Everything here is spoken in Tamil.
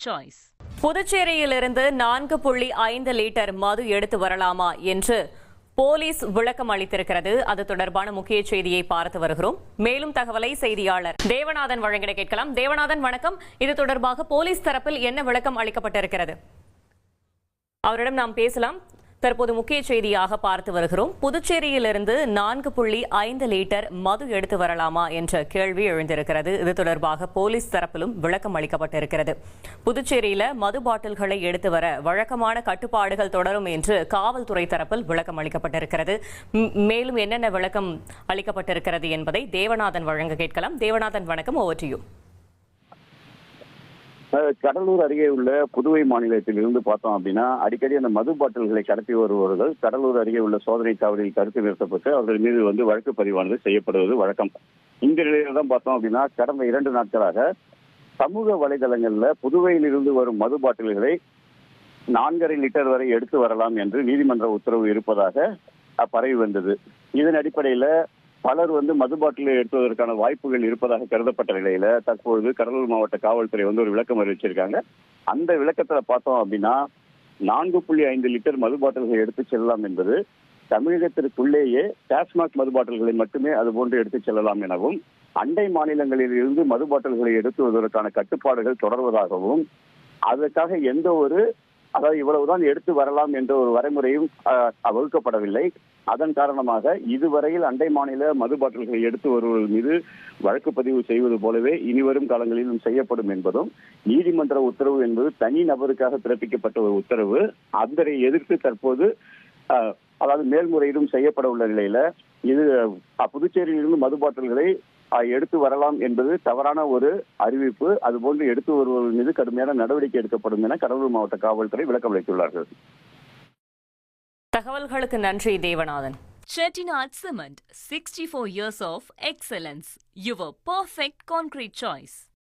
choice. புதுச்சேரியிலிருந்து 4.5 லிட்டர் மது எடுத்து வரலாமா என்று போலீஸ் விளக்கம் அளித்திருக்கிறது. அது தொடர்பான முக்கிய செய்தியை பார்த்து வருகிறோம். மேலும் தகவலை செய்தியாளர் தேவநாதன் வழங்கிட கேட்கலாம். தேவநாதன் வணக்கம். இது தொடர்பாக போலீஸ் தரப்பில் என்ன விளக்கம் அளிக்கப்பட்டிருக்கிறது? அவரிடம் நாம் பேசலாம். தற்போது முக்கிய செய்தியாக பார்த்து வருகிறோம். புதுச்சேரியிலிருந்து 4.5 லிட்டர் மது எடுத்து வரலாமா என்ற கேள்வி எழுந்திருக்கிறது. இது தொடர்பாக போலீஸ் தரப்பிலும் விளக்கம் அளிக்கப்பட்டிருக்கிறது. புதுச்சேரியில மது பாட்டில்களை எடுத்து வர வழக்கமான கட்டுப்பாடுகள் தொடரும் என்று காவல்துறை தரப்பில் விளக்கம் அளிக்கப்பட்டிருக்கிறது. மேலும் என்னென்ன விளக்கம் அளிக்கப்பட்டிருக்கிறது என்பதை தேவநாதன் வழங்க கேட்கலாம். தேவநாதன் வணக்கம். Over to you. கடலூர் அருகே உள்ள புதுவை மாநிலத்தில் இருந்து பார்த்தோம் அப்படின்னா அடிக்கடி அந்த மது பாட்டில்களை கடத்தி வருபவர்கள் கடலூர் அருகே உள்ள சோதனை சாவடியில் தடுத்து நிறுத்தப்பட்டு அவர்கள் மீது வழக்கு பதிவானது செய்யப்படுவது வழக்கம். இந்த நிலையில தான் பார்த்தோம் அப்படின்னா கடந்த 2 நாட்களாக சமூக வலைதளங்கள்ல புதுவையில் இருந்து வரும் மது பாட்டில்களை 4.5 லிட்டர் வரை எடுத்து வரலாம் என்று நீதிமன்ற உத்தரவு இருப்பதாக பரவி வந்தது. இதன் அடிப்படையில பலர் மது பாட்டிலை எடுத்துவதற்கான வாய்ப்புகள் இருப்பதாக கருதப்பட்ட நிலையில தற்பொழுது கடலூர் மாவட்ட காவல்துறை ஒரு விளக்கம் அறிவிச்சிருக்காங்க. அந்த விளக்கத்துல பார்த்தோம் அப்படின்னா 4.5 லிட்டர் மது பாட்டில்களை எடுத்து செல்லலாம் என்பது தமிழகத்திற்குள்ளேயே டாஸ்மாக் மது பாட்டில்களை மட்டுமே அதுபோன்று எடுத்து செல்லலாம் எனவும், அண்டை மாநிலங்களில் இருந்து மது பாட்டில்களை எடுத்துவதற்கான கட்டுப்பாடுகள் தொடர்வதாகவும், அதற்காக எந்த ஒரு இவ்வளவுதான் எடுத்து வரலாம் என்ற ஒரு வரைமுறையும் வகுக்கப்படவில்லை. அதன் காரணமாக இதுவரையில் அண்டை மாநில மது பாட்டில்களை எடுத்து வருவர்கள் மீது வழக்கு பதிவு செய்வது போலவே இனிவரும் காலங்களிலும் செய்யப்படும் என்பதும், நீதிமன்ற உத்தரவு என்பது தனி நபருக்காக பிறப்பிக்கப்பட்ட ஒரு உத்தரவு. அதனை எதிர்த்து தற்போது மேல்முறையீடும் செய்யப்பட உள்ள நிலையில இது புதுச்சேரியிலிருந்து மது பாட்டில்களை எடுத்து வரலாம் என்பது தவறான ஒரு அறிவிப்பு. அதுபோன்று எடுத்து வருவர்கள் மீது கடுமையான நடவடிக்கை எடுக்கப்படும் என கடலூர் மாவட்ட காவல்துறை விளக்கம் அளித்துள்ளார்கள். தகவல்களுக்கு நன்றி Devanathan. Chettinad Cement, 64 years of excellence. Your perfect concrete choice.